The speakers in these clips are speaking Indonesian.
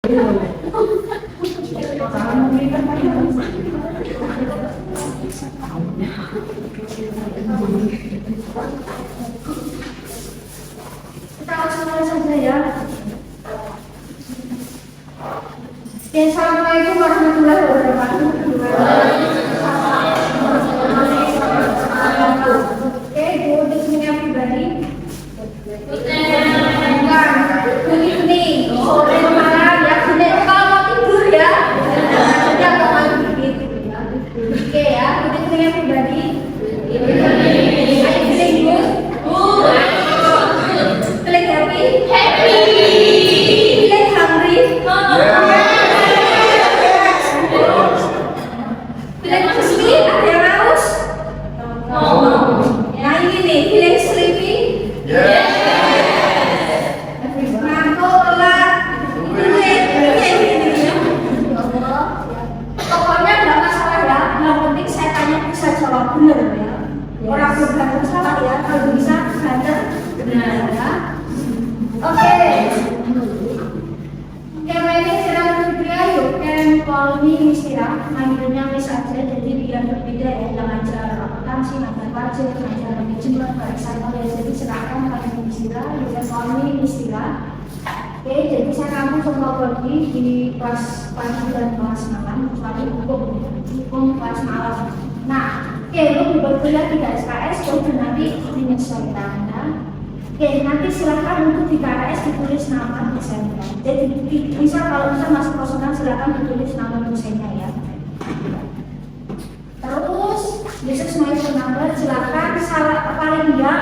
Kita langsung mulai saja ya. Oke, assalamualaikum warahmatullahi wabarakatuh. Oke, good evening everybody. Good evening. Sore malam ya. Kalau mau tidur ya. Jadi aku mau tidur ya. Oke ya, good evening everybody. Are you feeling good? Feeling happy? Feeling hungry? Feeling hungry? Ada yang haus? Nah ini nih, feeling sleepy? Ngantuk, lelah, pokoknya nggak masalah ya, yang penting saya tanya bisa jawab benar ya. Orang bergantung salah ya, kalau bisa benar ya. Oke, my name is Ira Putria. You can call me Miss Ira. Manggilnya Miss aja, jadi biar berbeda ya. Yang ngajar akuntansi, ngajar pajak, ngajar manajemen, saya ya. Jadi silakan panggil Miss Ira. You can call me Miss Ira. Oke, jadi saya kamu semua pergi di kelas pagi dan kelas malam, kecuali hukum kelas malam. Nah, oke, lu berkuliah tidak SKS, jadi nanti menyesuaikan ya. Oke, nanti silakan untuk di KRS ditulis nama dosennya. Jadi bisa kalau bisa masuk kosongan silakan ditulis nama dosennya ya. Terus this is my phone number. Silakan paling enggak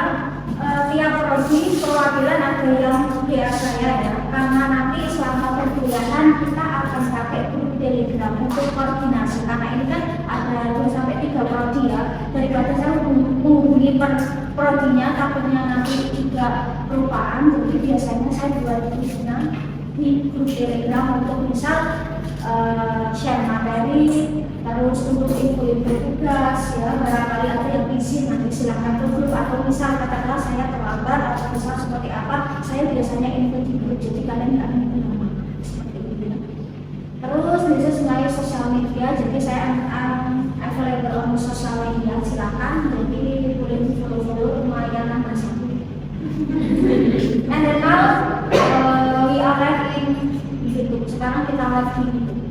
tiap prodi perwakilan ada yang biar saya ya. Karena nanti selama perkuliahan kita akan pakai grup Telegram untuk koordinasi. Karena ini kan ada 2 sampai 3 prodi ya. Daripada saya menghubungi prodinya takutnya nanti tidak kelupaan, jadi biasanya saya buat tulisan di grup Telegram untuk misal share materi, terus untuk info-info tugas ya, barangkali ada yang izin nanti silakan ke grup, atau misal katakanlah saya terlambat atau misal seperti apa, saya biasanya info di grup, jadi kalian nggak minta nama seperti itu. Terus bisa sebagai sosial media, jadi saya available on sosial media, silakan jadi boleh follow lumayan bersama. And then now we are live in YouTube. Sekarang kita live di YouTube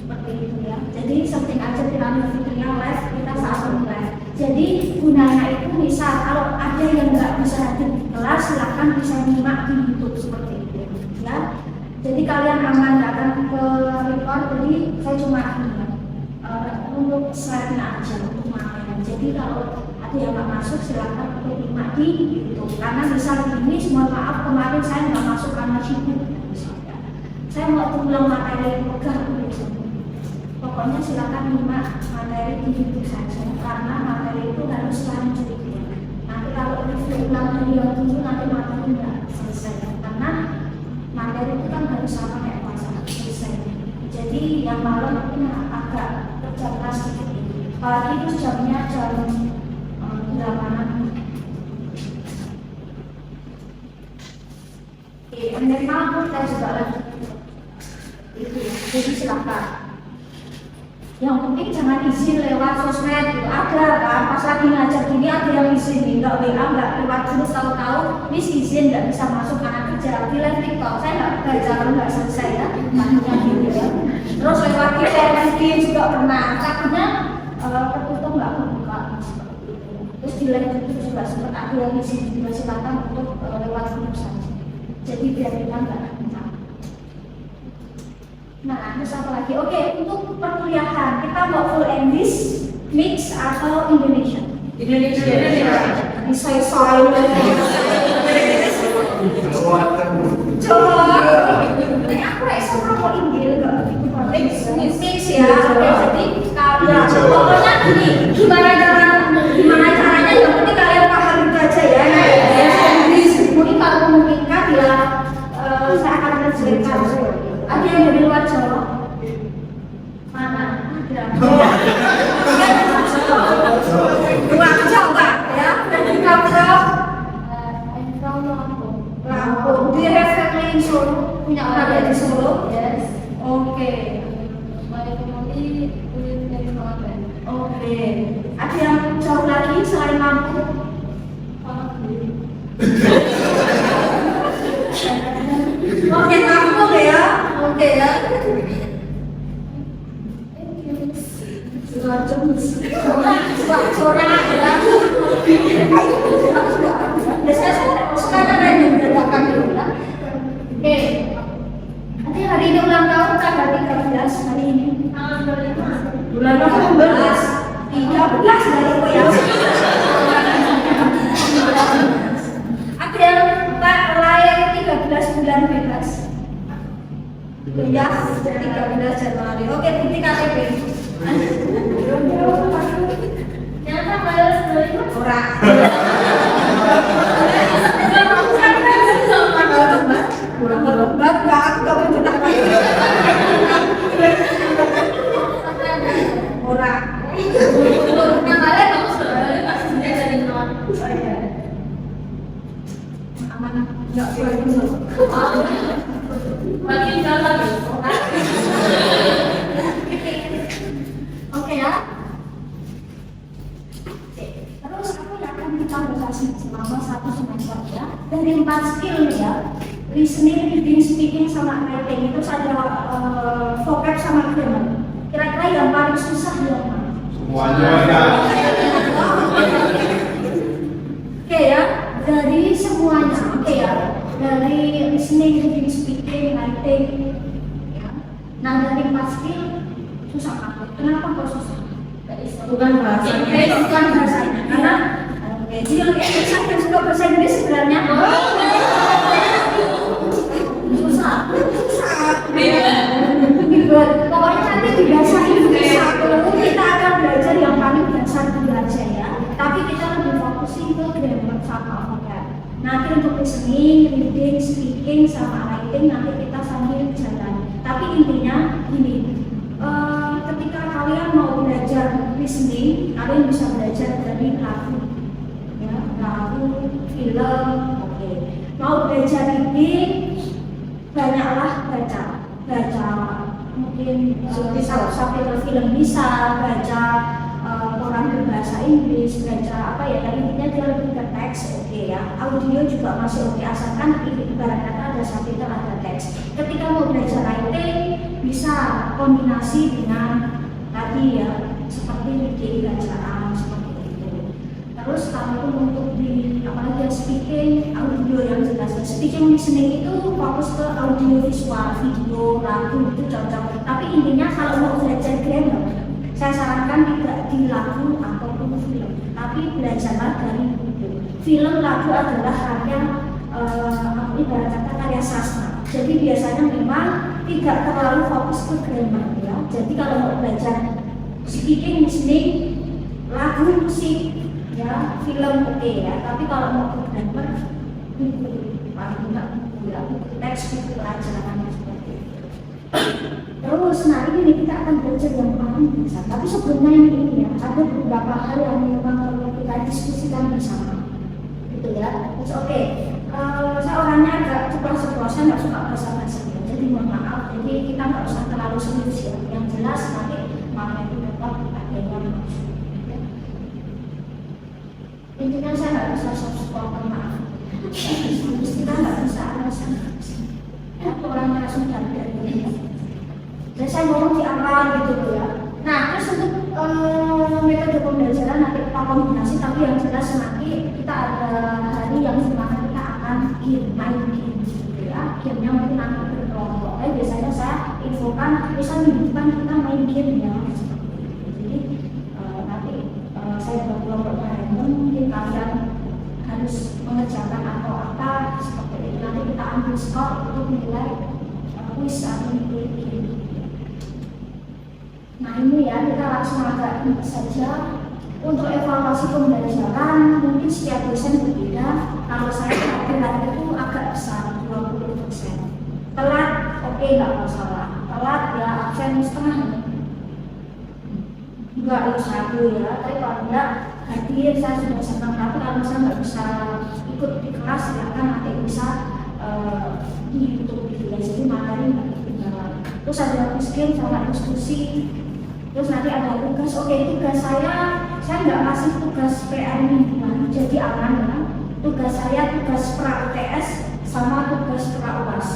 seperti itu ya. Jadi setting aja piramid videonya live, kita saat live. Jadi gunanya itu misal kalau ada yang nggak bisa hadir di kelas, silakan bisa nyimak di YouTube seperti itu ya. Jadi kalian aman, nggak akan ke record. Jadi saya cuma untuk slide-nya aja untuk makanya. Jadi kalau ada yang nggak masuk silakan untuk nyimak di YouTube. Karena misal ini, mohon maaf kemarin saya nggak masuk karena sibuk. Saya mau ulang materi pegang pokoknya silakan nyimak materi di YouTube saja. Karena materi itu harus lanjut. Nanti kalau review ulang dari yang dulu nanti materi nggak selesai. Karena materi itu kan harus sama kayak pasal selesai. Jadi yang malam itu agak terbatas sedikit. Pagi itu jamnya jam 8-an. Memang kita juga lanjut. Itu ya. Jadi silakan. Yang penting jangan izin lewat sosmed itu ada kan. Pas lagi ngajar gini ada yang izin nggak WA, nggak lewat terus tahu-tahu Miss izin nggak bisa masuk karena kerja di live TikTok. Saya nggak baca kalau nggak selesai ya. Makanya gitu ya. Terus lewat mungkin juga pernah. Takutnya tertutup nggak kebuka. Terus di live itu juga sempat ada yang izin juga silakan untuk lewat grup saja. Jadi biar kita nggak minta. Nah, terus apa lagi? Oke, untuk perkuliahan kita mau full English, mix atau Indonesia? Indonesia. Bisa soal. Coba. Ini aku rasa mau Inggris nggak? Mix ya. Jadi kalau pokoknya ini gimana caranya? Yang penting kalian paham itu aja ya. Mungkin kalau memungkinkan ya saya akan menjelaskan. Ada yang dari luar Jawa? Mana? Ada. Luar Jawa ya. Dari Kampung. Lampung. Do you have family in Solo? Punya orang di Solo? Yes. Oke, ada yang jauh lagi selain mampu? Oke, mampu ya. Oke ya. Suara ya. Sekarang ada yang bedakan dulu ya. Oke. Nanti hari ini ulang tahun tanggal 13 hari ini. Bulan 12. 13 dari ya. Ada yang lahir 13 bulan bebas. Ya, 13 Januari. Oke, bukti KTP. Ternyata bayar 95 orang. Kurang berobat, nggak aku nggak berjuta orang. Yang kalian kamu sudah dari non. Aman, nggak boleh dulu. Makin jalan. Oke ya. Terus aku akan kita bahas selama 1 semester ya. Dari 4 skill ya. Listening, reading, speaking, sama writing itu ada vocab sama grammar. Kira-kira yang paling susah yang mana? Semuanya ada. Oke ya, dari semuanya. Oke ya, dari listening, reading, speaking, writing. Ya. Nah dari 4 skill susah banget. Kenapa kok susah? Bukan bahasa. Bukan bahasanya. Karena jadi yang susah dan suka bahasa Inggris sebenarnya. Susah. Pokoknya nanti di bahasa Inggris kita akan belajar yang paling dasar dulu aja ya. Tapi kita lebih fokusin ke grammar sama vocab. Nanti untuk listening, reading, speaking, sama writing nanti kita sambil jalan. Tapi intinya gini, ketika kalian mau belajar listening, kalian bisa belajar dari lagu, ya, lagu, film, oke. Mau belajar reading, banyaklah baca mungkin subtitle film bisa baca, koran berbahasa Inggris, baca apa ya, tapi intinya dia lebih ke teks, oke ya. Audio juga masih oke, asalkan ibarat kata ada subtitle, ada teks. Ketika mau belajar writing bisa kombinasi dengan tadi ya, seperti reading, bacaan seperti itu. Terus kalau untuk di apalagi speaking, audio yang jelas. Speaking, listening itu fokus ke audio visual, video, lagu itu cocok. Tapi intinya kalau mau belajar grammar, saya sarankan tidak di lagu ataupun film, tapi belajarlah dari buku. Film, lagu adalah karya ibarat kata karya sastra. Jadi biasanya memang tidak terlalu fokus ke grammar ya. Jadi kalau mau belajar speaking, listening, lagu, musik, ya, film oke ya. Tapi kalau mau ke grammar, buku paling enggak buku ya, buku teks, buku pelajaran seperti itu. Terus nah ini kita akan belajar yang paling besar. Tapi sebelumnya ini ya, ada beberapa hal yang memang perlu kita diskusikan bersama, gitu ya. Terus oke, saya orangnya agak ceplos-ceplos, saya nggak suka basa-basi ya. Jadi mohon maaf, jadi kita nggak usah terlalu serius ya. Yang jelas nanti makanya itu dapat ada yang maksud. Intinya saya nggak bisa soft-spoken, maaf. Kita nggak bisa alasan. Orangnya langsung dari ini. Dan saya ngomong di awal gitu ya. Nah, terus untuk metode pembelajaran nanti kita kombinasi, tapi yang jelas nanti kita ada hari yang dimana kita akan main game gitu ya. Gamenya mungkin nanti berkelompok. Biasanya saya infokan, misalnya minggu depan kita main game ya. Jadi nanti saya buat kelompoknya random, mungkin kalian harus mengerjakan atau apa seperti itu. Nanti kita ambil skor untuk nilai kuis atau nilai game. Nah ini ya, kita langsung agak ini saja. Untuk evaluasi pembelajaran mungkin setiap dosen berbeda. Kalau saya perhatikan itu agak besar, 20%. Telat, oke nggak masalah. Telat ya absen setengah. Enggak ya 1 ya, tapi kalau enggak hadir saya sudah senang. Tapi kalau saya nggak bisa ikut di kelas, silakan nanti bisa di YouTube gitu ya. Jadi materi nggak ketinggalan. Terus ada miskin sama diskusi. Terus nanti ada tugas, oke tugas saya nggak kasih tugas PR mingguan, jadi aman ya. Tugas saya tugas pra UTS sama tugas pra UAS.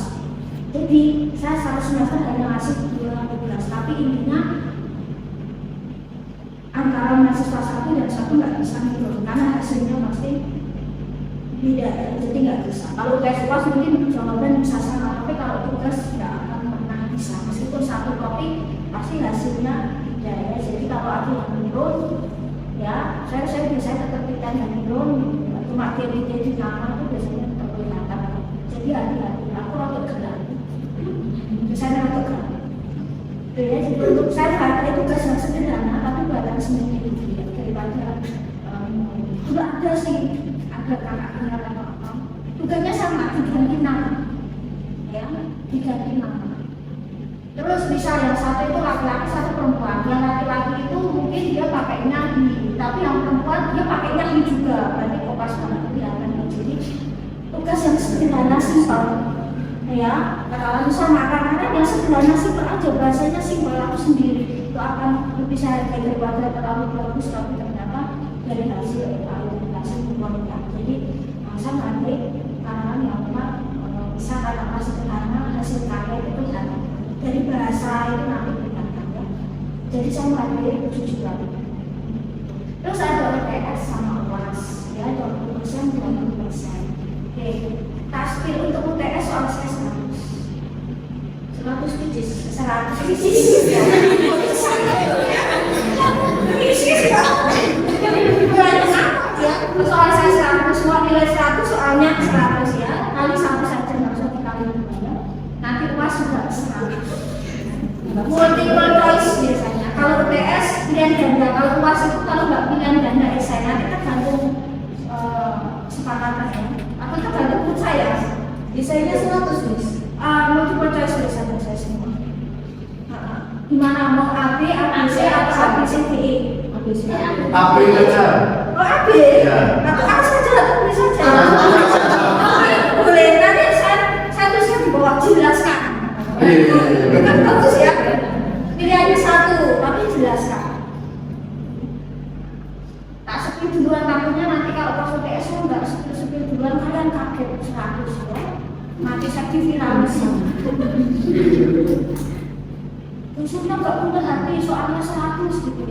Jadi saya satu semester hanya ngasih 2 tugas, tapi intinya antara mahasiswa satu dan satu nggak bisa gitu, karena hasilnya pasti beda, jadi nggak bisa. Kalau tes UAS mungkin jawaban bisa sama, tapi kalau tugas nggak akan pernah bisa. Meskipun satu kopi pasti hasilnya beda ya. Jadi kalau aku yang menurun, ya saya biasanya tetap kita yang menurun, cuma jadi nama itu biasanya tetap kelihatan. Jadi hati-hati, aku rada gerak. Biasanya rada gerak. Ya, jadi untuk saya ada tugas yang sederhana, tapi badan semuanya tinggi ya, daripada nggak ada sih, ada kakaknya atau apa. Tugasnya sama, diganti nama, ya, diganti nama. Terus bisa yang satu itu laki-laki, satu perempuan. Yang laki-laki itu mungkin dia pakainya hi, tapi yang perempuan dia pakainya hi juga. Berarti kopas banget kelihatan. Jadi tugas yang sederhana simpel. Ya, kalau misal makanan yang sederhana simpel aja, bahasanya simpel, aku sendiri itu akan lebih saya hargai daripada terlalu bagus tapi ternyata dari hasil kualitas. Jadi saya menghargai makanan yang memang bisa karena sederhana hasil karya itu kelihatan. Dari bahasa itu nanti kelihatan ya. Jadi saya menghargai itu juga. Terus ada UTS sama UAS ya, 20% 20%. Oke. Taspil untuk UTS soal saya 100 pijis, 100 pijis ya. Soal saya 100, semua nilai 100 soalnya 100 ya. Kali sama saja, nggak usah dikali 2 ya. Nanti UAS juga 100. Multiple choice biasanya. Kalau UTS pilihan ganda, kalau UAS itu kalau nggak pilihan ganda esai, nanti tergantung sepakatan ya. Aku tergantung mood saya. Esainya 100 Miss. Multiple choice biasanya saya semua. Gimana mau AB, ABC atau ABCDE? ABC. AB saja. Oh AB? Ya. Atau A saja, atau B saja? Boleh, nanti saya tuliskan di bawah, jelaskan. Kan bagus ya. Pilihannya 1, tapi jelaskan. Tak sepil duluan, takutnya nanti kalau pas UTS nggak sepil duluan kalian kaget 100 ya. Mati sakit virus. Usulnya nggak punya hati, soalnya 100 gitu.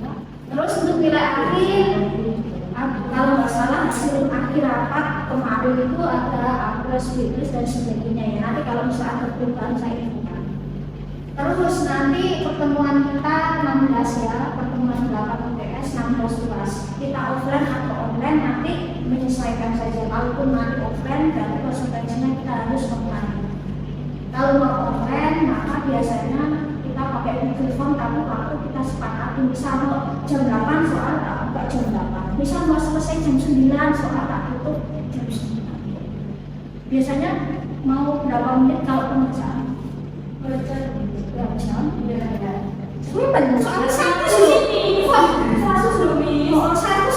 Ya. Terus untuk nilai akhir, kalau nggak salah hasil akhir rapat kemarin itu ada A+, B+ dan sebagainya ya. Nanti kalau misalnya ada perubahan saya ingatkan. Terus nanti pertemuan kita 16 ya, pertemuan 8 UTS 16 UAS. Kita offline atau online nanti menyesuaikan saja. Kalaupun nanti offline, berarti konsekuensinya kita harus online. Kalau mau online, maka biasanya kita pakai Google Form, tapi waktu kita sepakati misal mau jam 8 soal tak buka jam 8. Misal mau selesai jam 9 soal tak tutup jam 9. Biasanya mau berapa menit kalau pengerjaan? Berapa jam? Soalnya 100 sih. 100 loh nih. 100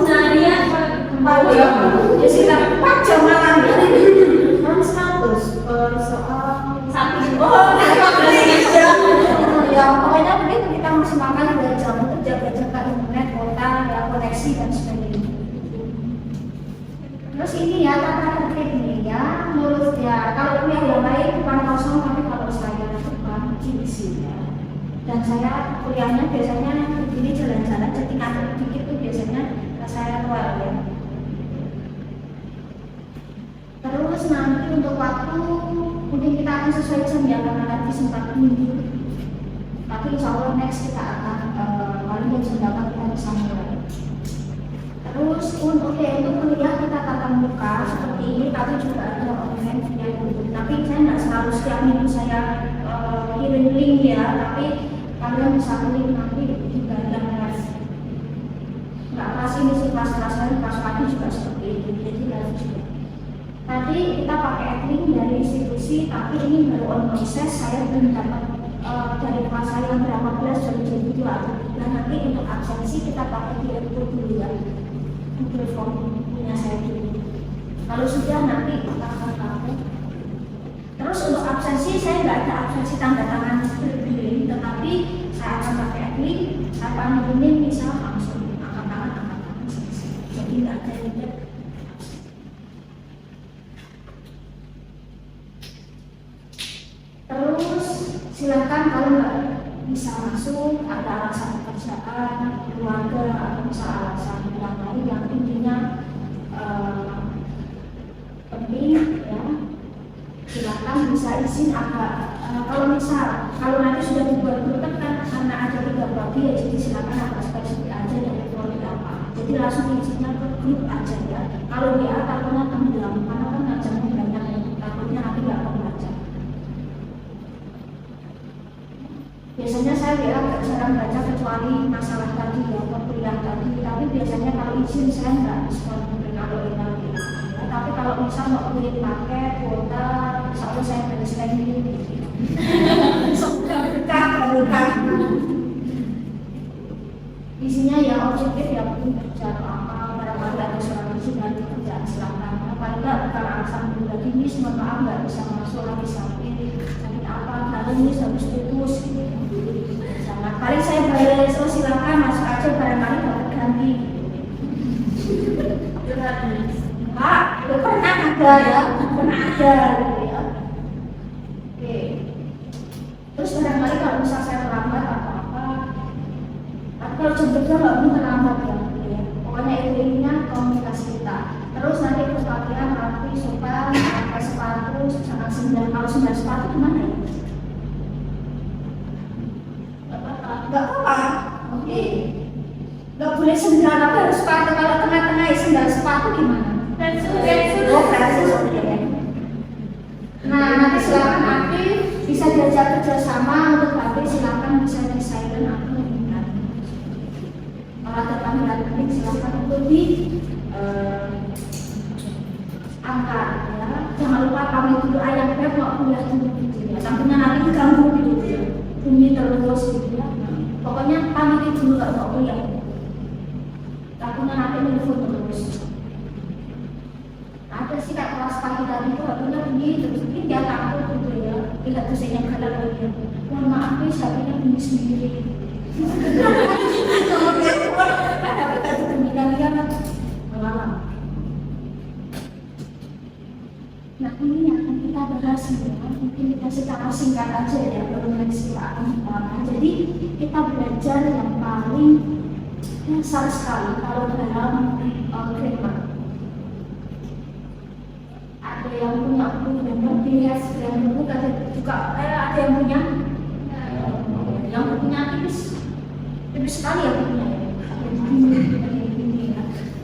seharian. Ya sekitar 4 jam malam. 100 soal satu. Oh, ya pokoknya begitu, kita masih makan 2 jam untuk jaga-jaga internet, kuota, ya, koneksi dan sebagainya. Terus ini ya tata tertib nih ya, menurut ya kalau kuliah yang lain bukan kosong, tapi kalau saya bukan diisi ya. Dan saya kuliahnya biasanya begini jalan-jalan, jadi kantor dikit tuh biasanya saya luar ya. Terus nanti untuk waktu mungkin kita akan sesuai jam ya, karena nanti sempat minggu. Tapi insya Allah next kita akan paling jam 8 kita bisa mulai. Terus untuk kuliah kita tatap muka seperti ini, tapi juga ada online via Google. Tapi saya nggak selalu setiap minggu saya kirim link ya, tapi kalian bisa link nanti juga yang nggak pas ini sih, pas lain pas pagi juga seperti itu. Jadi harus juga. Tadi kita pakai link dari institusi, tapi ini baru on proses. Saya belum dapat dari kelas saya yang berapa belas jadi 2 atau 3. Nanti untuk absensi kita pakai di Google dulu ya, Google Form punya saya dulu. Kalau sudah nanti kita akan pakai. Terus untuk absensi saya nggak ada absensi tanda tangan berbimbing, Silakan kalau nggak bisa masuk, ada alasan pekerjaan, keluarga, atau misal alasan yang lain yang intinya penting ya, silakan bisa izin agak kalau nanti sudah dibuat grup kan karena ada 3 prodi ya, jadi silakan agak spesifik aja dari prodi apa, jadi langsung izinnya ke grup aja ya. Kalau dia takutnya tenggelam karena kan ngajarnya banyak ya, takutnya nanti nggak kebaca. Biasanya saya agak jarang baca kecuali masalah tadi ya, kuliah tadi, tapi biasanya kalau izin saya nggak respon kalau email ya. Tapi kalau misal mau kirim paket, kuota, misalnya saya bereskan ini sudah berkah. Isinya ya objektif ya, mungkin kerja atau apa, barangkali ada surat izin dari kerjaan silakan. Paling nggak bukan alasan pribadi, ini mohon maaf nggak bisa masuk lagi sakit apa, lalu ini habis putus gitu. Jangan, paling saya bayar silakan masuk aja, barangkali dapat ganti. Pak, itu pernah ada ya, gitu ya. Oke. Terus barangkali kalau misal saya terlambat atau apa, tapi kalau jemputnya nggak mungkin terlambat ya. Pokoknya intinya komunikasi kita. Terus nanti berpakaian rapi, sopan, pakai sepatu, sangat sendal. Kalau sendal sepatu gimana ya? Nggak apa-apa. Oke. Nggak boleh sendal, tapi harus sepatu. Kalau tengah-tengah sendal sepatu gimana? Nah, nanti silakan aktif, bisa diajak kerjasama untuk aktif, silakan bisa di silent atau menghindar. Kalau ada panggilan penting silakan untuk di angkat ya. Jangan lupa kami dulu ayam beb mau kuliah dulu gitu ya. Tampaknya nanti diganggu gitu ya. Bunyi terus gitu ya. Pokoknya kami dulu nggak mau kuliah. Tampaknya nanti menelpon terus. Ada sih kak kelas pagi tadi itu hatinya bunyi terus, mungkin dia takut gitu ya, tidak dosennya kalah lagi. Mohon maaf nih, hatinya bunyi sendiri. Ada kita ditemukan dia malam. Nah ini yang akan kita bahas ya, mungkin kita secara singkat aja ya, belum silakan kita. Jadi kita belajar yang paling dasar sekali kalau dalam grammar. Ada yang punya buku yang lebih yang buku ada juga ada yang punya tipis sekali ya bukunya ya.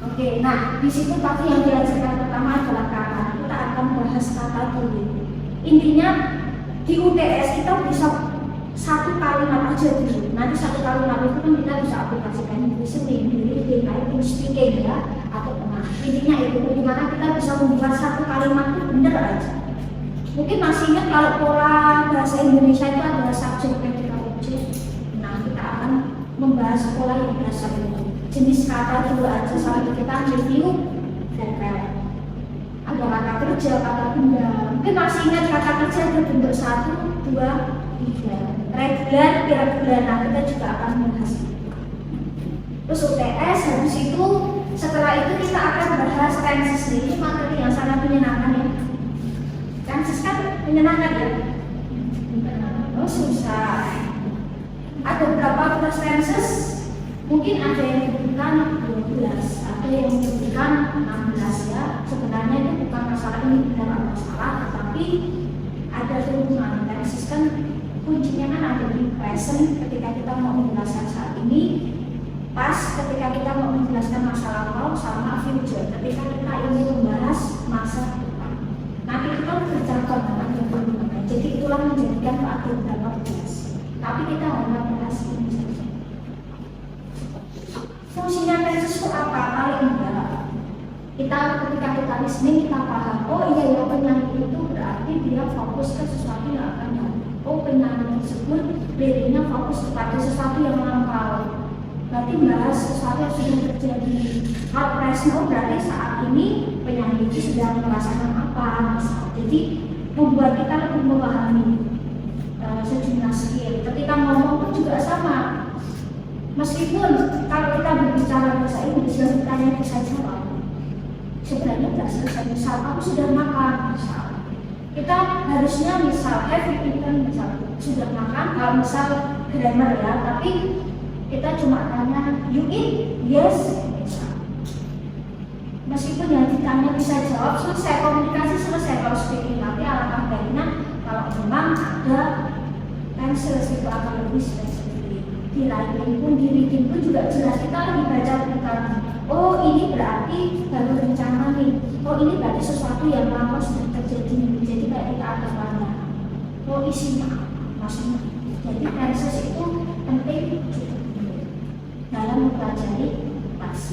Oke, nah di situ pasti yang diajarkan pertama adalah kata. Kita akan bahas kata dulu. Intinya di UTS kita bisa satu kalimat aja dulu. Nanti satu kalimat itu kan kita bisa aplikasikan di listening, di reading, speaking ya, atau intinya itu bagaimana kita bisa membuat satu kalimat itu benar aja. Mungkin masih ingat kalau pola bahasa Indonesia itu ada subjek, predicate, objek. Nah kita akan membahas pola yang biasa itu. Jenis kata dulu aja sampai kita review vokal. Ada kata kerja, kata benda. Mungkin masih ingat kata kerja ada bentuk 1, 2, 3. Regular, irregular. Nah kita juga akan membahas itu. Terus UTS habis itu. Setelah itu kita akan bahas tenses. Ini materi yang sangat menyenangkan ya. Tenses kan menyenangkan ya? Oh susah. Ada berapa kelas tenses? Mungkin ada yang menyebutkan 12, ada yang menyebutkan 16 ya. Sebenarnya itu bukan masalah ini benar atau salah, tetapi ada hubungan. Tenses kan kuncinya kan ada di present ketika kita mau menjelaskan saat ini. Pas ketika kita mau menjelaskan masa lampau sama future, ketika kita ingin membahas masa depan. Nanti kita bercakap dengan hubungan. Jadi itulah menjadikan ada beberapa kelas. Tapi kita hanya bahas ini saja. Fungsinya tenses itu apa? Paling enggak kita ketika kita listening kita paham. Oh iya ya, penyanyi itu berarti dia fokus ke sesuatu yang akan datang. Oh penyanyi tersebut liriknya fokus kepada sesuatu yang lampau. Berarti bahas sesuatu yang sudah terjadi. Hal presno berarti saat ini penyanyi itu sedang merasakan apa. Jadi membuat kita lebih memahami sejumlah skill. Ketika ngomong pun juga sama. Meskipun kalau kita berbicara bahasa Inggris yang ditanya bisa jawab, sebenarnya tidak selesai. Misal aku sudah makan, misal kita harusnya misal have you eaten, misal sudah makan, kalau misal grammar ya, tapi kita cuma tanya you eat, yes, misal. Meskipun yang ditanya bisa jawab, selesai komunikasi, selesai kalau speaking, tapi alangkah baiknya kalau memang ada tenses itu akan lebih spesifik. Di writing pun, di reading pun juga jelas kita lagi baca bukan. Oh ini berarti baru rencana nih. Oh ini berarti sesuatu yang lama sudah terjadi. Jadi kayak kita ada tanya. Oh isinya maksudnya. Jadi tenses itu penting dalam mempelajari teks.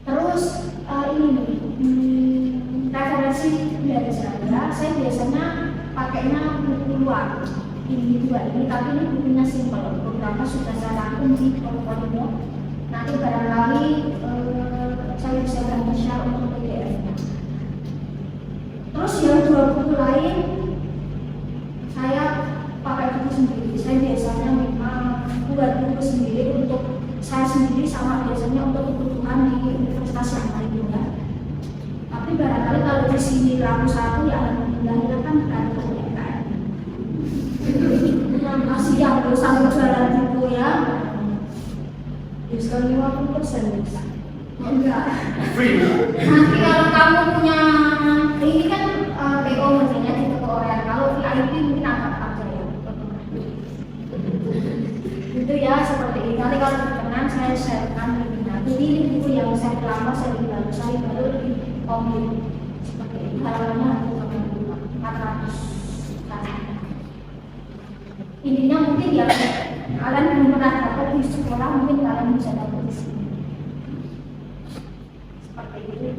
Terus ini nih referensi dari saya biasanya pakainya buku luar. Ini dua ini, tapi ini bukunya simpel. Beberapa sudah saya rangkum di portfolio. Nanti barangkali saya bisa ganti share untuk PDF-nya. Terus yang dua buku lain saya pakai buku sendiri. Saya biasanya memang buat buku sendiri untuk saya sendiri sama biasanya untuk kebutuhan di universitas yang lain ya. Tapi barangkali kalau di sini ramu satu ya alhamdulillah kan kartu UMKM. Masih yang sambil jualan buku ya. Diskon 50% bisa. Enggak. Free. Nanti kalau kamu punya ini kan PO mestinya di toko Oreo. Kalau VIP mungkin angkat aja ya. Itu ya seperti ini. Nanti kalau berkenan saya sharekan linknya. Jadi ini buku yang saya lama saya baru di komplit seperti ini. Halamannya 400. Intinya mungkin ya kalian belum pernah dapat di sekolah, mungkin kalian bisa dapat di sini. Seperti itu.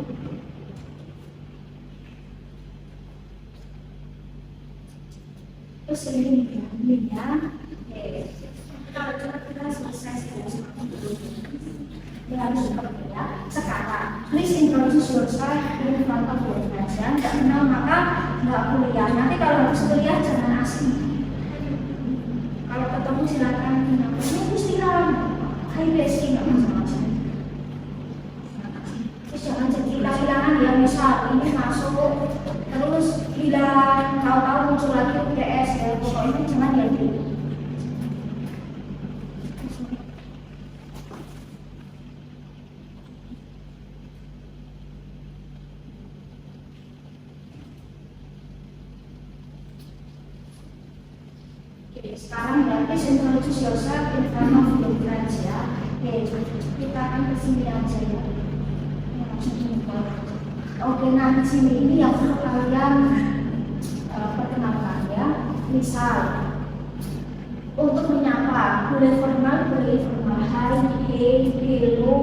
Terus ini ya. Kalau kita selesai ini harus seperti ya. Sekarang, please introduce yourself in front of your friends. Ya, nggak kenal maka nggak kuliah. Nanti kalau habis kuliah jangan asing. Kalau ketemu silakan kenapa? Ini mesti high risky nggak masalah. Terus jangan hilang-hilangan ya, misal ini masuk terus hilang, tahu-tahu muncul lagi UTS ya, pokoknya jangan ya gitu. Sekarang ya, please introduce yourself in front of your friends ya. Oke, kita akan kesini aja ya. Oke, nah di sini ini yang perlu kalian perkenalkan ya. Misal untuk menyapa, boleh formal, boleh informal. Hi, hey, hello,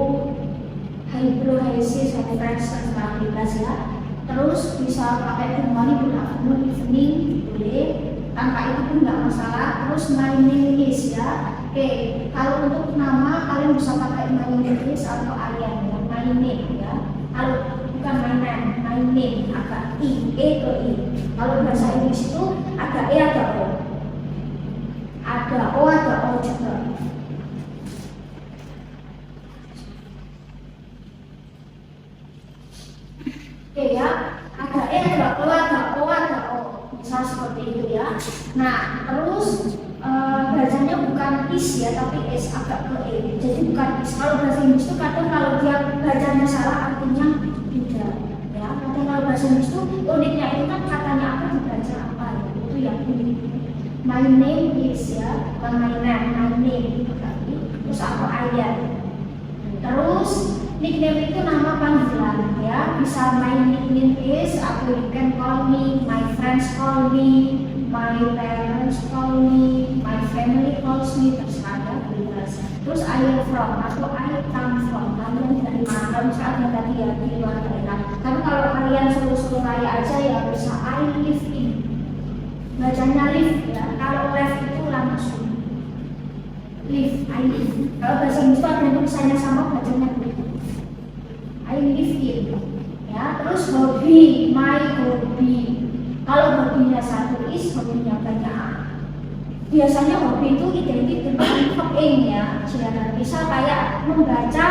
hi bro, hi sis, hi friends, serta bebas ya. Terus bisa pakai good morning, good afternoon, evening, boleh. Tanpa itu pun nggak masalah. Terus my name is ya. Oke, kalau untuk nama kalian bisa pakai my name is atau Aryan ya. My name ya. Kalau bukan my name agak e ke i. Kalau bahasa Inggris itu ada e ada o. Ada o juga. Oke ya. Ada e ada o ada o. Misal seperti itu ya. Nah, terus bacanya bukan is ya, tapi is agak ke e. Jadi bukan is. Kalau bahasa Inggris itu kadang kalau dia bacanya salah artinya tidak. Ya, kadang kalau bahasa Inggris itu uniknya itu kan katanya apa dibaca apa ya. Itu yang unik. My name is ya, bukan my name berarti. Terus aku Aryan. Terus nickname itu nama panggilan ya. Bisa my nickname is, atau you can call me, my friends call me, my parents call me, my family calls me, terserah ya, bebas. Terus I am from atau I come from, kalian dari mana? Kalau misalnya tadi ya di luar daerah. Tapi kalau kalian seluruh raya aja ya bisa I live in. Bacanya live ya. Kalau live itu langsung live, I live. Kalau bahasa Inggris ada tulisannya sama, bacanya begitu. I live in. Ya, terus hobi, my hobi. Kalau hobinya satu is, hobinya banyak. Biasanya hobi itu identik dengan verb ya. Bisa kayak membaca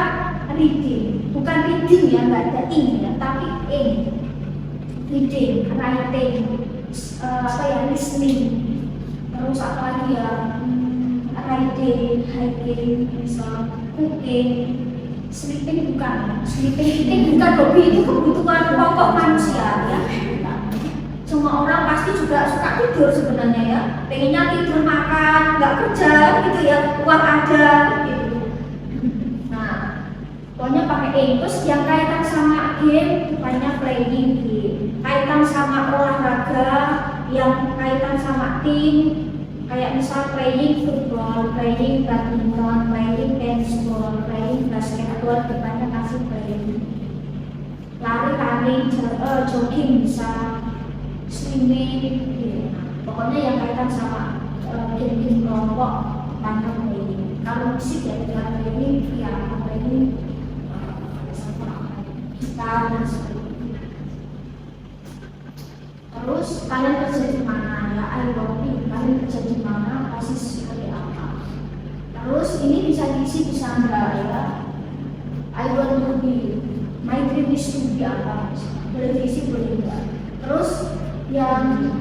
reading, bukan reading ya, nggak ada ing ya, tapi ing. reading, writing, listening, terus apa lagi ya, riding, hiking, misal cooking, sleeping bukan, sleeping bukan hobi, itu kebutuhan pokok manusia ya. Semua orang pasti juga suka tidur sebenarnya ya, pengennya tidur, makan, nggak kerja gitu ya, uang ada gitu. Nah, pokoknya pakai English yang kaitan sama game, banyak playing game, kaitan sama olahraga, yang kaitan sama tim, kayak misal playing football, playing badminton, playing baseball, playing basketball, depannya kasih playing, lari, running, jogging bisa, swimming, gitu. Pokoknya yang kaitan sama game-game kelompok tanpa playing. Kalau musik ya dengan playing, ya playing sama gitar dan sebagainya. Terus kalian kerja di mana ya? I working. Kalian kerja di mana? Pasti seperti apa? Terus ini bisa diisi bisa enggak ya? I want to be. My dream is to be apa? Boleh diisi boleh enggak? Terus yang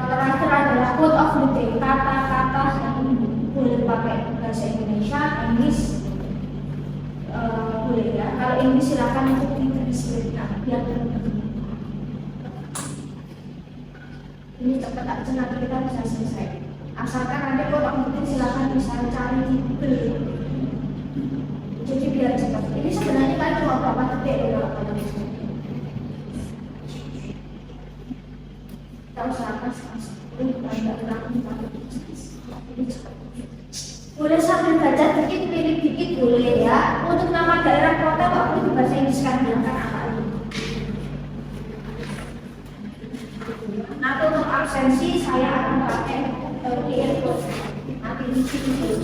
terakhir adalah quote of the day, kata-kata yang boleh pakai bahasa Indonesia, Inggris boleh ya. Kalau Inggris silakan untuk ditranslate biar terjemahan. Ini cepat aja nanti kita bisa selesai. Asalkan nanti quote of the day silakan bisa cari di Google. Jadi biar cepat. Ini sebenarnya kan cuma berapa detik ya kalau kita usahakan boleh sambil baca dikit, pilih dikit boleh ya. Untuk nama daerah kota waktu itu bahasa Inggris kan bilangkan apa ini. Nanti untuk absensi saya akan pakai earphone. Nanti di sini.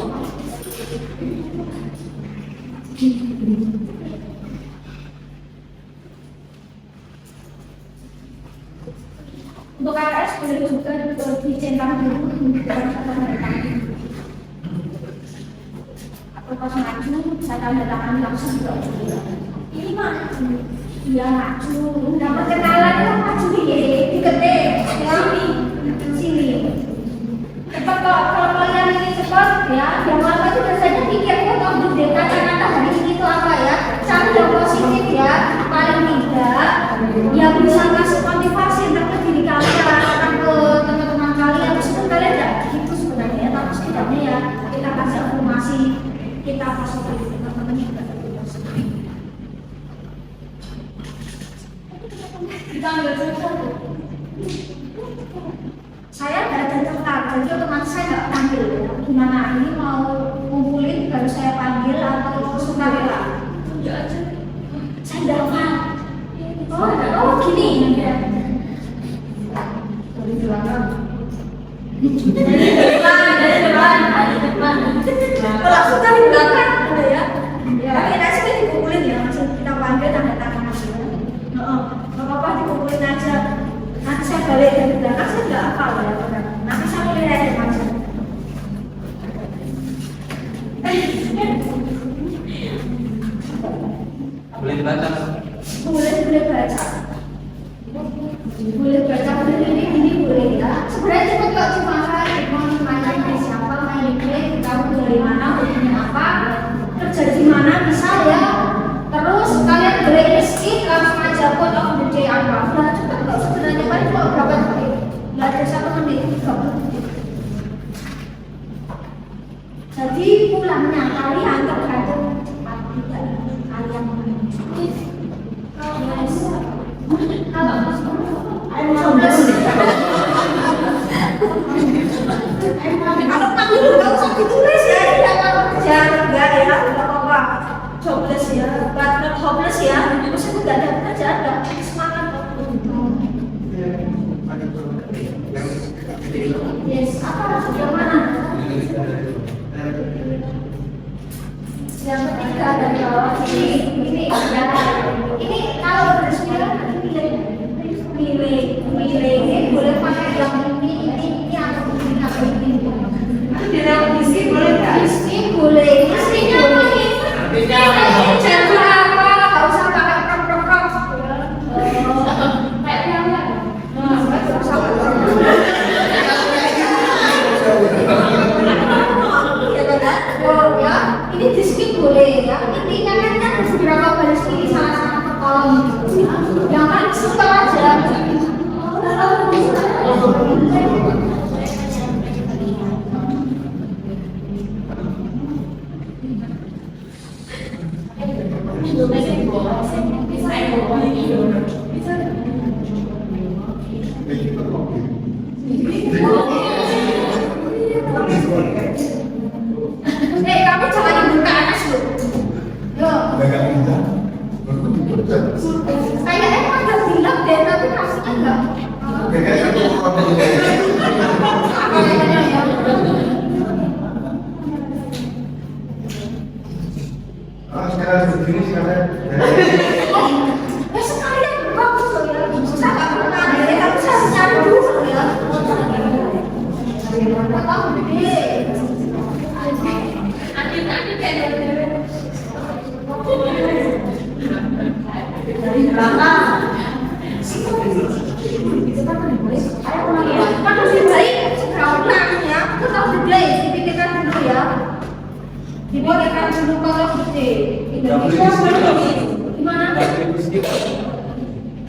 Untuk KRS boleh juga dicentang dulu atau pas maju saya tanda tangan langsung juga boleh. Ini mah dia maju, dapat kenalan kan maju diketik ya sini. Cepat kalau kalian ini cepat ya, yang lama itu biasanya pikir kok kata-kata hari ini itu apa ya, cari yang positif ya, paling tidak yang bisa kasih motivasi untuk diri kalian ke teman-teman kalian. Meskipun kalian tidak begitu sebenarnya, tapi setidaknya ya kita kasih informasi, kita kasih ke teman-teman juga. Kita ambil contoh. Saya nggak ada daftar, jadi otomatis saya nggak panggil ya. Gimana ini mau ngumpulin baru saya panggil atau sukarela? Saya nggak hafal. Oh gini. Dari belakang. Dari depan. Kalau sudah di belakang ada ya. Tapi kita sih dikumpulin ya, masih kita panggil tanda tangan masih. Nggak apa-apa dikumpulin aja. Nanti saya balik dari belakang saya nggak hafal ya. Nanti saya pilih aja aja. Boleh dibaca? Boleh baca. Boleh baca ini boleh ya. Sebenarnya cepat kok cuma mau nanya siapa, main game, kamu dari mana, hobinya apa, kerja di mana bisa ya. Terus kalian boleh isi langsung aja quote of the day apa. Udah cepat kok sebenarnya paling cuma berapa detik? Nggak ada 1 menit, 30 detik. Jadi pulangnya kalian tergantung cepat tidak kalian kalau kamu nggak usah ditulis ya, kalau kerja enggak ya, nggak apa-apa. Jobless ya, but not hopeless ya. Meskipun nggak ada kerjaan, nggak semangat kok. Yes, apa yang mana? Yang ketiga adalah ini kalau bersejarah milih boleh pakai yang ini atau ini. Di dalam isi boleh nggak? Isi boleh. Isinya boleh. Jangan apa? Nggak usah pakai prok. Kayak yang gini sekarang. Sekalian bagus loh ya. Saya nggak pernah ada, tapi saya harus cari dulu ya. Tahu gede. Dari belakang. Ayo ulang ya. Kan masih baik. Ulang ya. Aku tahu gede. Dipikirkan dulu ya. Dipikirkan dulu kalau gede. Indonesia boleh. Gimana?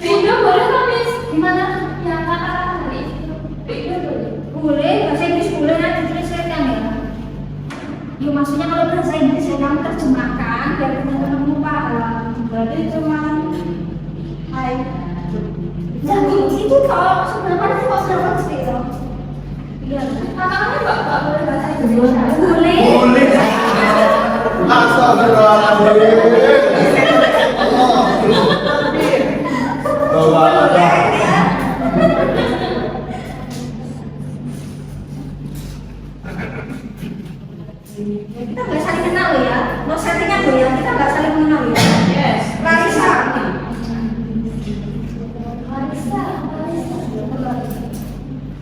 Video boleh kan, Miss? Gimana? Ya, kata-kata dari video boleh. Boleh, bahasa Inggris boleh nanti dituliskan ya. Ya maksudnya kalau bahasa Inggris saya kamu terjemahkan biar teman-teman paham. Berarti cuma hai. Jadi itu kalau sebenarnya itu kok serba sih loh. Iya, kata-katanya nggak boleh bahasa Inggris. Boleh. Boleh. Astagfirullahaladzim. Kita nggak saling kenal ya. Mau settingan loh ya. Kita nggak saling mengenal ya. Yes. Larissa.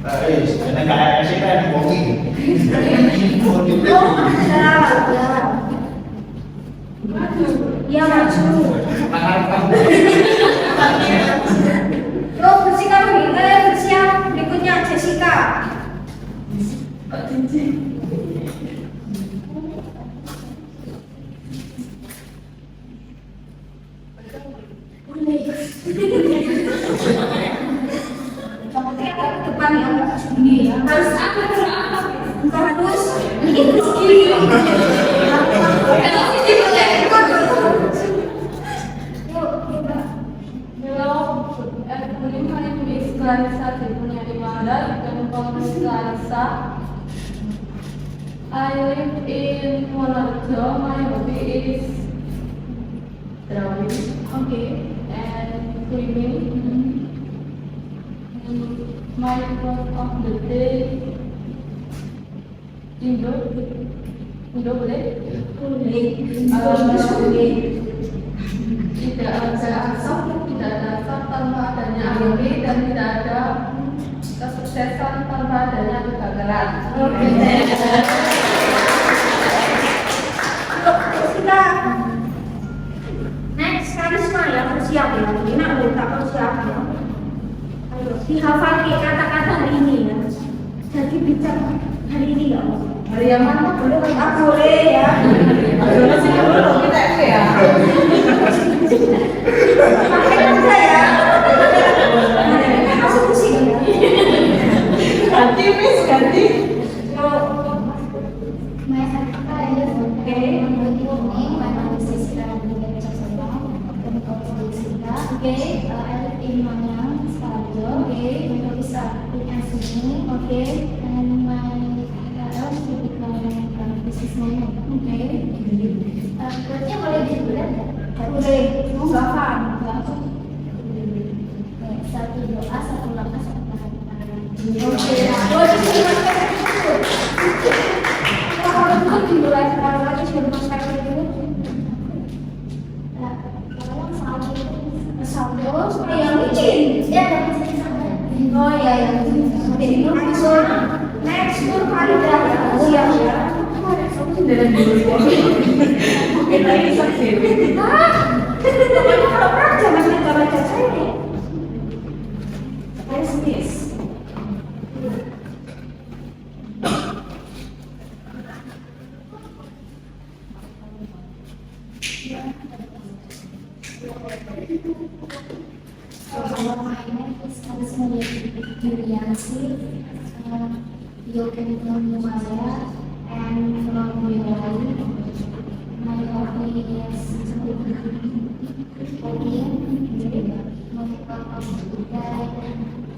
Karena kayak sih kan bongi. Oh, ada. Ya maju. Lo bersihkan kalian bersiap. Berikutnya Jessica. Depan ya, ini ya. Harus apa? Harus ini begini. Larissa Tripunia Imanda, you can call me Larissa. I live in Monaco. My hobby is drawing, and swimming. My quote of the day, Indo boleh? Tidak ada asap tanpa adanya akhiri, dan tidak ada kesuksesan tanpa adanya kegagalan. Kita next Karisma ya, bersiap ya. Ini aku tak bersiap ya. Ayo dihafal kata-kata hari ini ya. Jadi bicara hari ini ya. Hari yang mana? Boleh ya. Masih dulu kita ya. Pakai aja ya. Ini masuk pusing ya. Ganti, Miss, ganti. Okay, I live in Manyang, Skarjo. Okay, my hobbies are cooking and swimming. Okay, and my parents will become businessman. Okay. Berarti boleh dibuat ya? Boleh. Mau nggak paham? Satu doa, satu langkah, satu tahan. Oke. Boleh dijelaskan itu. Kita kalau ikut dimulai sekarang lagi sebelum masyarakat dulu. Kalau soal itu Saldo supaya yang licin. dia ada bisnis sama. Oh iya ya. Jadi nur masuk. Next nur Farida ya. Siap ya. Dari dulu. Kita ini saksi. Pokoknya kalau pernah jangan baca saya. Let's miss. And from Mumbai, my hobby is cooking.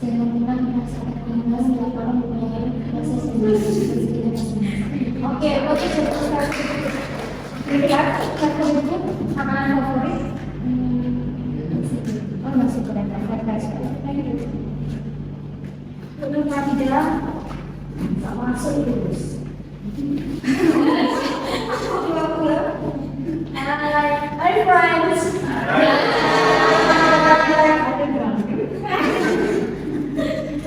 Jangan pernah merasakan minus kalau mempunyai rasa sendiri. Oke, oke sudah. Lihat satu buku makanan favorit. Oh masih kurang guys. Nur Farida tak masuk terus. Aku Hi friends.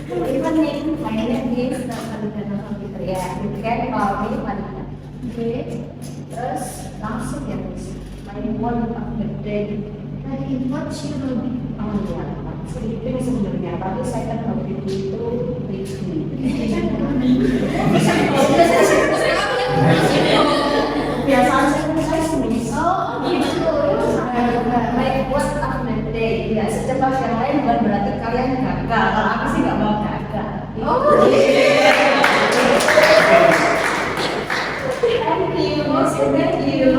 Good evening. My name is Malika Fitria. You can call me Malika. Okay. Terus langsung ya Miss. My word of the day. Tadi what's your hobby? Oh iya, sedikit ini sebenarnya. Tapi saya kan hobi itu reading. Biasanya saya Miss. Oh gitu. My word of the day. Ya secepat yang lain bukan berarti kalian gagal. Kalau aku sih nggak mau gagal. Oh. Thank you, thank you.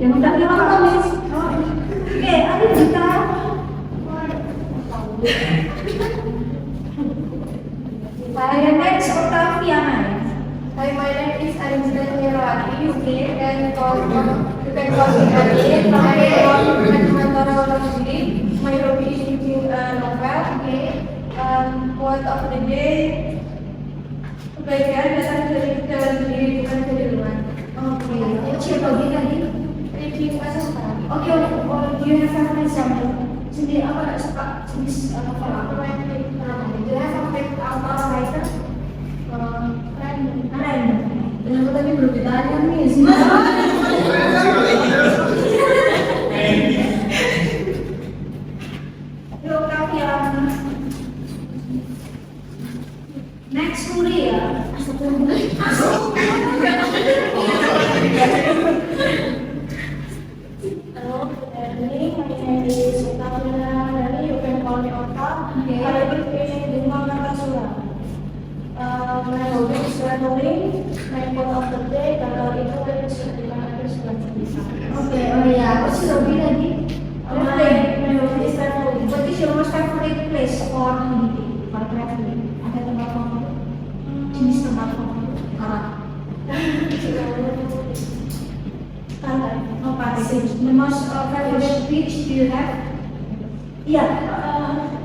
Yang udah bilang apa, Miss? Oke, ada kita. Saya next Octavia, Mas. Hi, my name is Arinzdan Mirwati. You can call me Arin. I am meteorology. My hobby is reading novel. Okay. Quote of the day. Kebaikan datang dari dalam diri, bukan dari luar. Oke, what's your hobby tadi? Reading bahasa Oke, do you have an example? Sendiri apa nggak suka jenis novel apa? Do you have a favorite author writer? Keren. Dan aku tadi belum ditanya nih. Yuk, Octavia. Next Korea. Hello, good evening. My name is Octavia Dani. You can call me Oka. Okay. I live in Demang, Kartasura. My hobby is traveling. My quote of the day, kalau itu di mana itu sudah bisa. Oke, oh ya, what's your hobby tadi? My hobby is traveling. What is your most favorite place for holiday? For traveling? Ada tempat favorit? Jenis tempat favorit? Pantai. Oh, pantai. The most favorite beach do you have? Iya,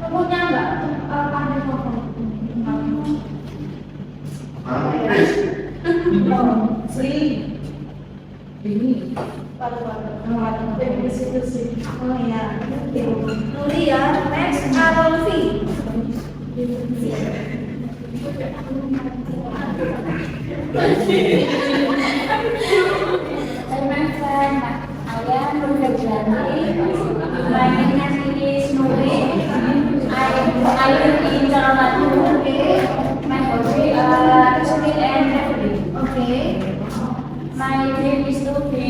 punya nggak pantai favorit? Sri. Ini. Palu-palu. Bersih-bersih. Oh ya, oke. Nuria, next Arolfi. Hi, my friend. I am Nurul Jani. My name is Nuri. I live in Jakarta. Okay. My hobby reading and traveling. Oke. My dream is to be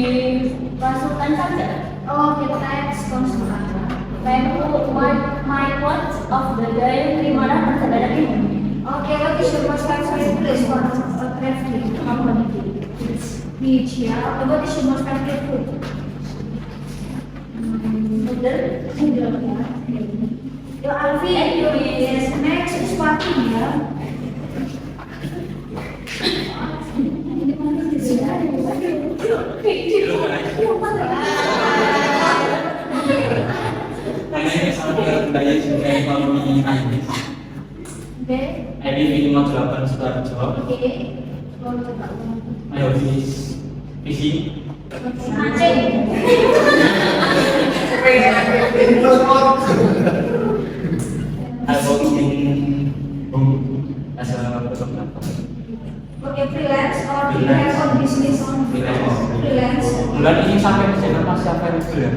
konsultan saja. Oke, next konsultan. My quote of the day, terima perjalanan ini. Oke, what is your most favorite place for traveling? Company beach ya. What is your most favorite food? Noodle. Noodle ya. Yo Alfi, yes. Next is Wati ya. My name is Albert Daya, you can call me Anies. Oke. I live in 58 Sidoarjo. Oke. My hobby is fishing. Mancing. I work in home as a photographer. Oke, freelance or do you have own business on freelance? Bulan ini sampai di channel Mas siapa yang bulan?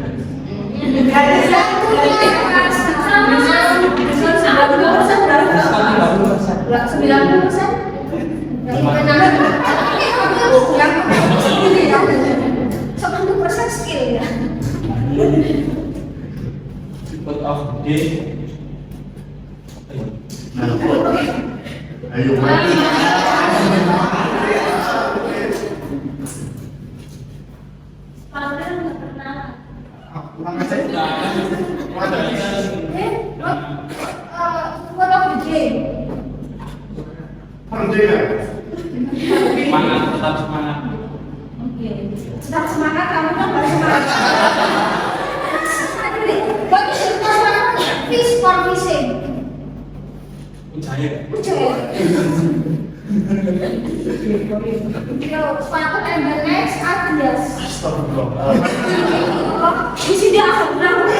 Skill ya. Quote of the day. Ayo. What of the day? Semangat, tetap semangat. Oke. Tetap semangat, kamu kan nggak semangat. What is your favorite fish for fishing? Ujaya. Ujaya. Sepatu and the next Adidas. Astagfirullah. Di sini aku bilang.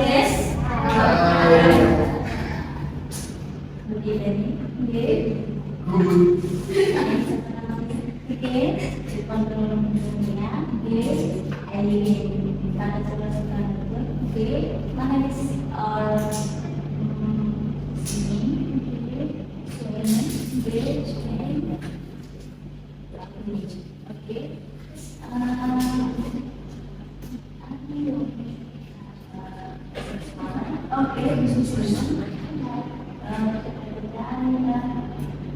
Yes.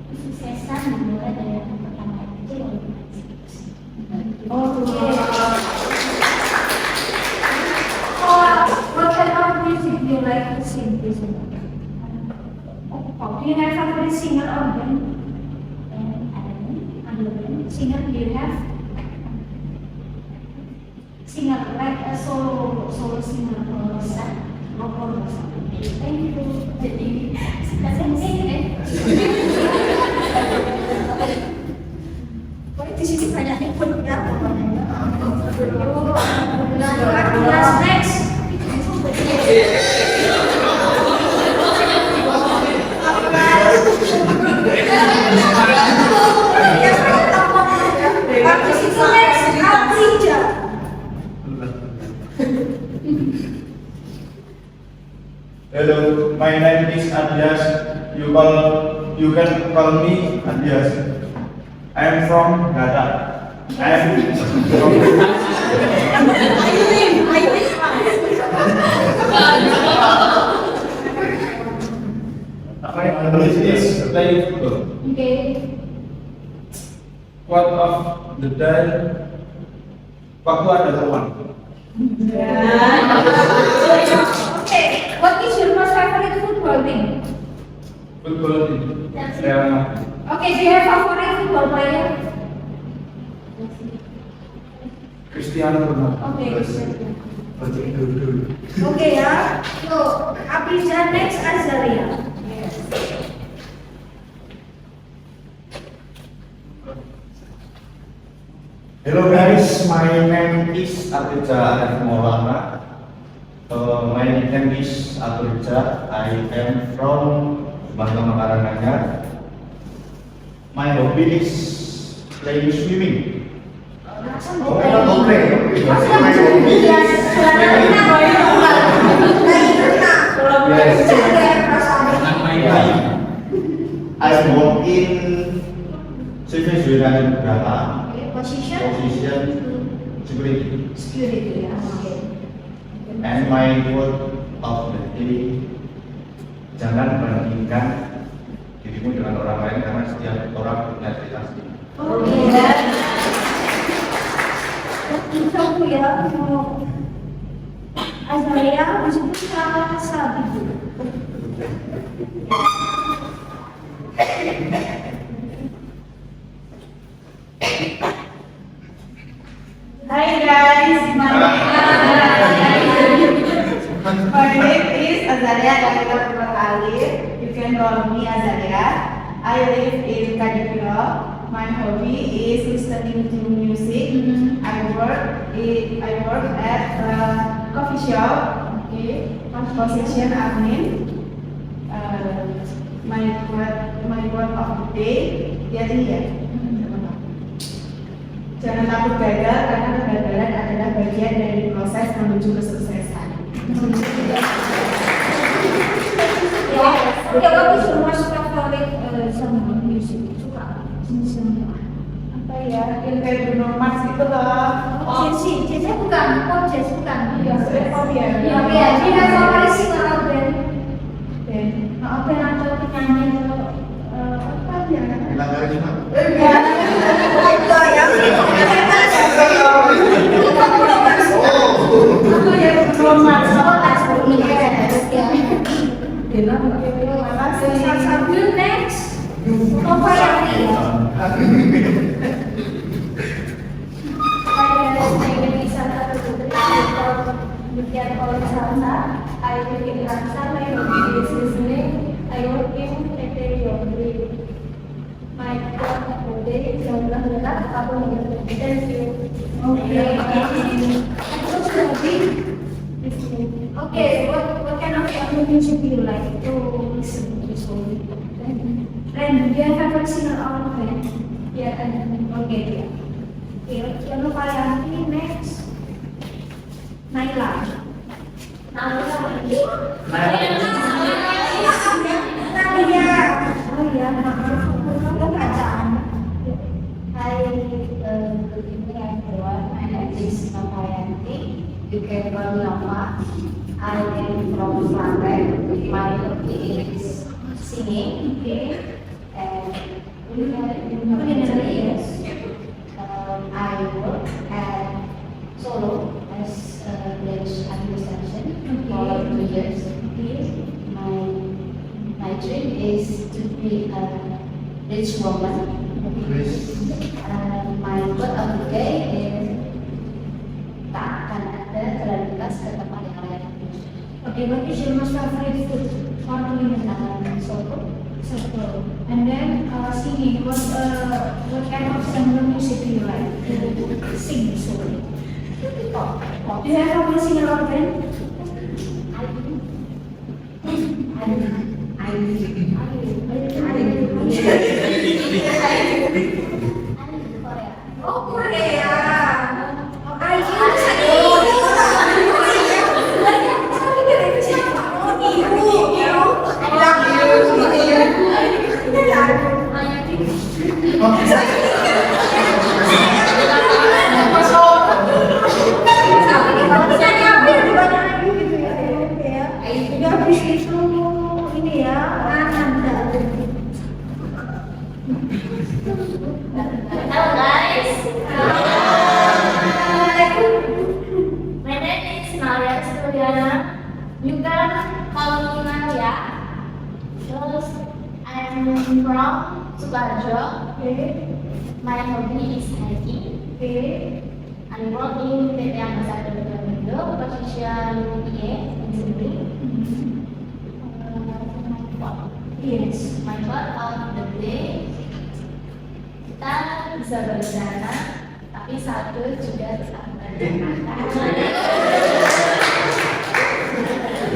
Kesuksesan dimulai dari yang pertama kecil. What kind of music do you like to sing? Do you have favorite singer or band? Singer, do you have? Singer, like a solo singer or Thank you. Jadi suka sing-sing di sini banyaknya pun ya. Next. Hello, my name is Adias. You can call me Adias. I am from Dhaka. I am from is playing football. Okay. Quote of the day. Waktu adalah uang. Okay. What is your most favorite football team? Football ini. Ya. Okay, do you have favorite football player? Cristiano Ronaldo. Okay. Dulu. Okay ya. So, Abija next Azaria. Hello guys, my name is Abija Arif Maulana. My name is Abija. I am from Bangka Karanganyar. My hobby is playing swimming. I work in civil engineering Jakarta. Position security. Security ya. Okay. And my word of the day, jangan bandingkan dirimu dengan orang lain karena setiap orang punya cerita sendiri. Okay. Itu aku ya mau Azaria disitu salah sabi. Hi guys, my name is Azaria Kalita Purwakalif. You can call me Azaria. I live in Kadipiro. My hobby is listening to music. I work at a coffee shop. Okay, position admin. My word of the day, jangan takut gagal karena kegagalan adalah bagian dari proses menuju kesuksesan. Ya, oke, aku semua suka favorit sama musik suka semua. Apa ya? Yang kayak Bruno Mars gitu loh. Jazz bukan, pop jazz bukan. Iya, pop ya. Iya, dia favorit singer atau band? Dan Band atau penyanyi atau apa ya? Bilang dari mana? aku ya Bruno Mars. Sambil next, apa yang ini? Saya bisa call Salsa. I live in Rasa. My hobby is listening. I work in PT Yogri. My birthday 19 Maret tahun 2020. Thank you. What's your hobby? Okay, what kind of music do you like to listen to? And do you have ever seen our band? Yeah, and Okay, yeah. Okay, Ciano Palianti, next. Naila. Nadia. Oh iya, maaf. Bacaan. Hi, good evening everyone. My name is Novayanti. You can call me Nova. I am from Klaten. My hobby is singing. Okay. And university, I work at Solo as a branch administration for 2 years. My dream is to be a rich woman. My word of the day is tak akan ada terlintas ke tempat yang lain. Okay, what is your most favorite food? Or culinary? Solo. Soto. And then singing. What kind of genre music do you like to sing? Sorry. Do you have a singer or band? Oh, Korea. Habis itu ini ya, Ananda. Hello guys. My name is Maria Studiana. You can call me Maria. Terus I'm from Sukoharjo. Okay. My hobby is hiking. Okay. I work in PT Ambassador Indo, position PA engineering. Yes. My word of the day, kita bisa berencana, tapi satu juga tetap berencana.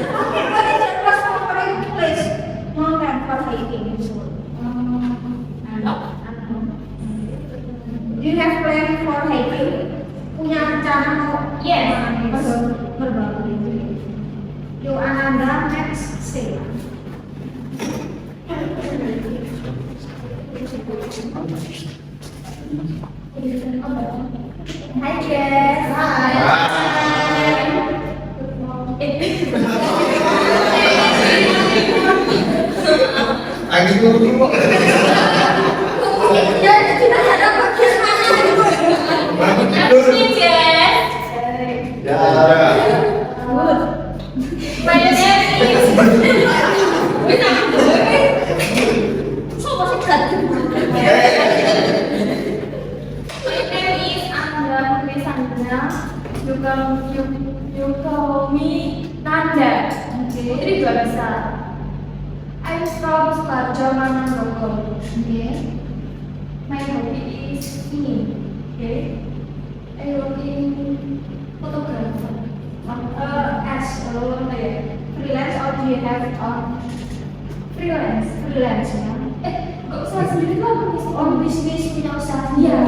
Okay, what is your most favorite place? Mountain for hiking. Do you have plan for hiking? Punya rencana mau? Yes. Berbagi. Yuk Ananda, next stay. Hi Jess. Aku dulu. Ya, kita ada bagian mana? Bangun Aku tidur. sih Jess. Ya. My name is. Sopo sih ganti? My name is Angga Putri Sandra. You call me Nanda. Jadi juga bisa. I'm from Sukoharjo, Manado. Okay. My hobby is singing. Okay. I work in photographer. As freelance or do you have freelance? Freelance ya. Gak usah sendiri lah, Bisnis punya usaha Iya.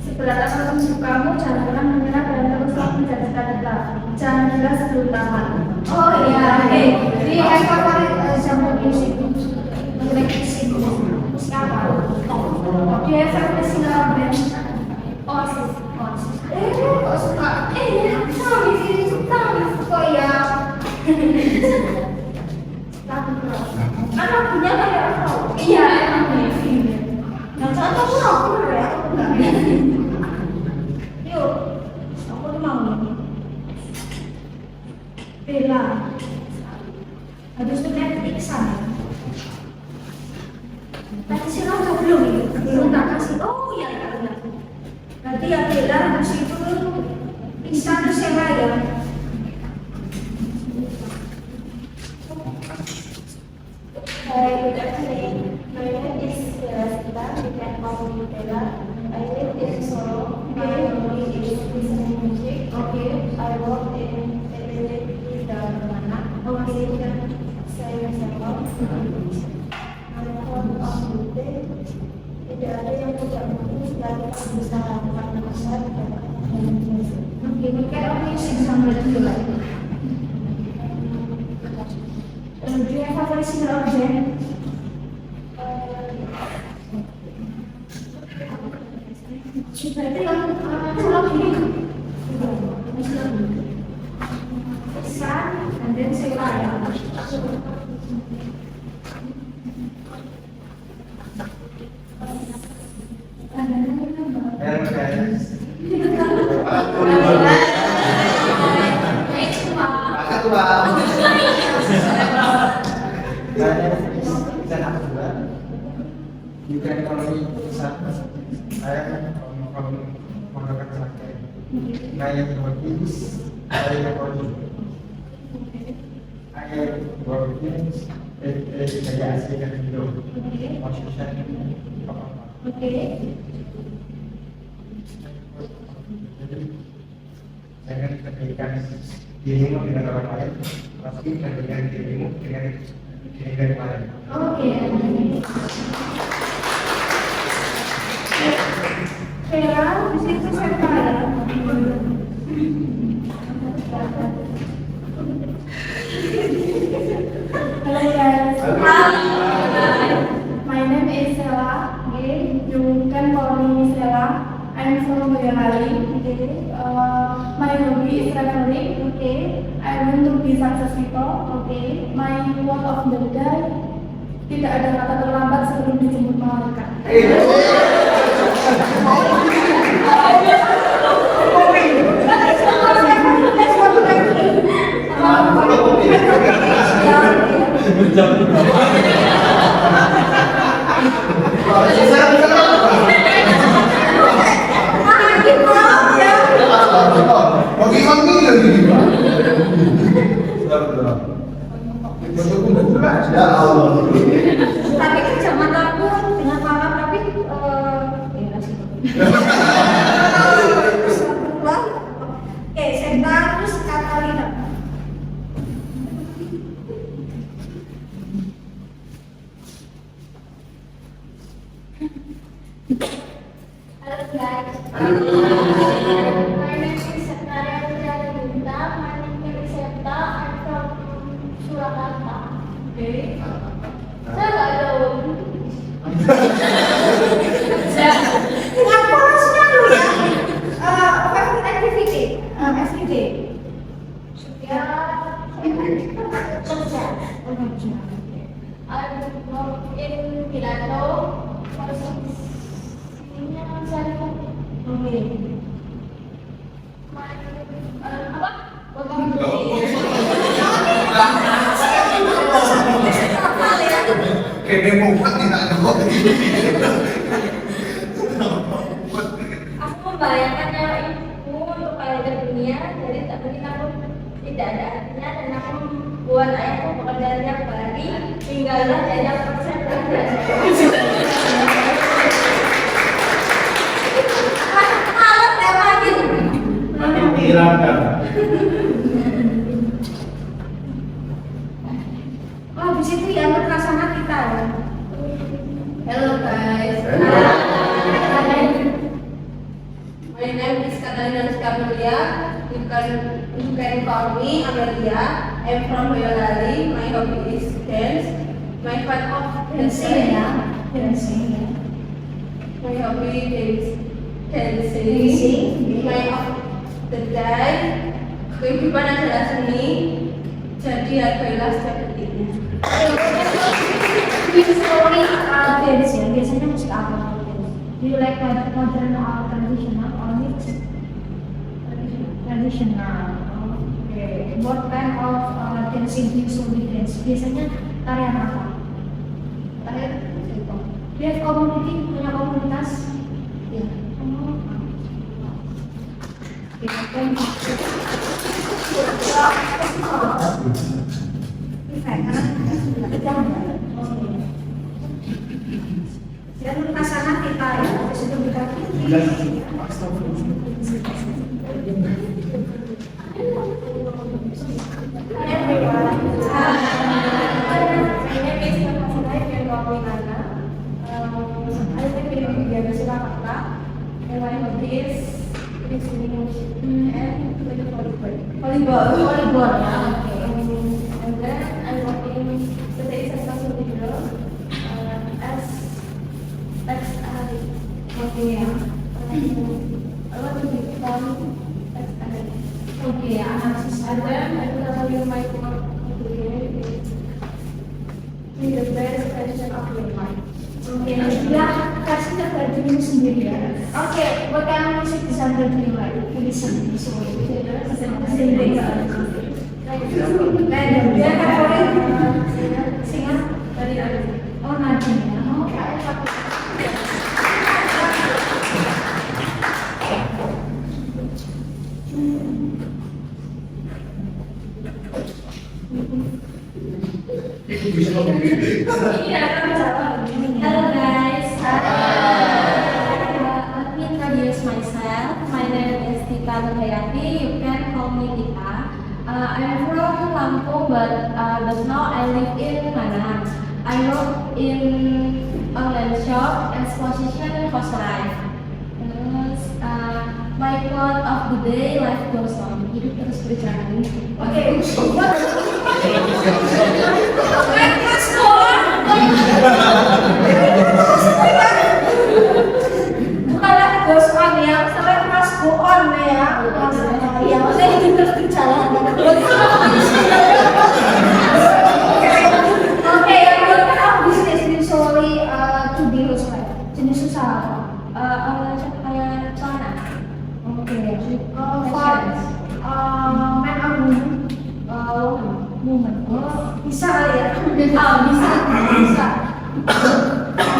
Seberat apapun sukamu, jangan pernah menyerah dan teruslah menjadi cita-cita. Jangan gila sebelum tamat. Oh iya, oke. Jadi yang favorit genre musik musik apa? Dia favorite singer band Oasis. kok suka? Sama di sini suka. Kok ya? Anak punya kayak apa? Iya, emang nih. Yang satu aku rocker ya, aku enggak. Yuk, aku tuh mau nih. Bella. Habis itu Netflixan. Tadi sih lo belum tak kasih. Oh iya, berarti ya Bella di situ pingsan terus yang lain. Hi, good afternoon. My name is Bella Sita. You can call me Bella. I live in Solo. My hobby is listening music. Oke. I work in Epilepsy Dharmana. Oke. Saya sama. Tidak ada yang tidak mungkin dan bisa lakukan besar dan Oke, we can only sing some rhythm like. Do you have a listener object? Berarti kalau gini, pesan, and then say ya. Hello guys. You can call me Isan. Saya menggunakan pakai gaya berbagus, gaya berbagus. Gaya berbagus, gaya asli kan itu. Maksudnya apa? Oke. Jangan ketika dirimu dengan orang lain, pasti ketika dirimu dengan diri yang lain. Oke. Vera, di situ saya tanya. Hello guys. My name is Sela. Okay. You can call me Sela. I'm from Boyolali. Okay. My hobby is traveling. Okay. I want to be successful. Okay. My quote of the day: tidak ada kata terlambat sebelum dijemput malaikat. Ya Allah. Tapi kan zaman aku dengan malam tapi Senta terus Catalina. Hello guys. My name is Setnaria Pujara Dinta. My name is Seta. I'm from Surakarta. Oke. Saya nggak tahu. Dengan porosnya dulu ya. Favorite activity, SPG. Ya, kerja. I'm in Pilato. Posisinya saya Oke. apa? Kayak demokrat tidak ada kok. Aku membayangkan nyawa ibuku untuk kalian dunia, jadi tak mungkin aku tidak ada artinya dan aku membuat ayahku pekerjaannya kembali, tinggallah banyak persen Malam ya lagi. Makin menghilangkan. Oh, di situ ya berprasangka kita ya. Hello guys. My name is Catalina Scamelia. You can call me Amelia. I'm from Boyolali. My hobby is dance. My part of Dancing dancing. ya. Dancing ya. My hobby is dancing. Dancing. My of the day. Kehidupan adalah seni. Jadi hargailah setiap detiknya. Ini story dance ya. Biasanya musik apa? Do you like modern or traditional or mixed? Traditional. Okay. What kind of dancing do you usually dance? Biasanya tarian apa? Terakhir, Create community, punya komunitas. Ya. Oke, thank you. Dan pasangan kita ya, sudah berkati. Volleyball ya. And then I'm working today as a social leader as Oke ya. I want to become Oke ya, analisis and then I will tell you my work today is be the best version of your life. Oke, ya kasih terkait dirimu sendiri ya. Oke, buat yang musik bisa berdiri lagi, bisa sendiri. Dan dia favorit singer Dari aku. oh Nadine ya. Oke. Hello guys. Let me introduce myself. My name is Tika Nurhayati. You can call me Tika. I'm from Lampung, but now I live in Manado. I work in online shop, exposition, cost life. Terus my quote of the day, life goes on. Hidup terus berjalan. Oke. Let's go on. Bukanlah goes on ya, sampai mas go on ya. Ya, maksudnya hidup terus berjalan. Oke, yang kedua bisnis usually to be lost right. Jenis usaha apa? Kayak celana. Oke. For man or woman? Woman. Oh, bisa kali ya? Bisa.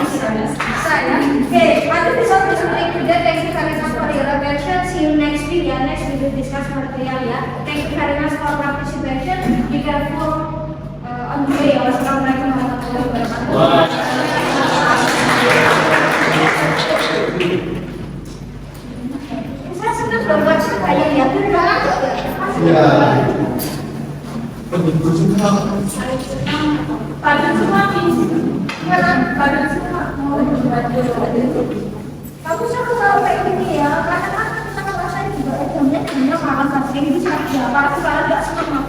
Bisa ya? Oke, nanti bisa berikutnya. Thank you very much for your attention. See you next week ya. Next we will discuss material ya. Thank you very much for participation. Be careful on the way. Wassalamualaikum warahmatullahi wabarakatuh. Saya senang buat saya ya. Ya. Padan semua nih. Padan semua. Kamu sama tahu kayak gini ya, karena kan sama rasanya juga jamnya jamnya makan pasti ini sudah berapa aku kalau nggak semua.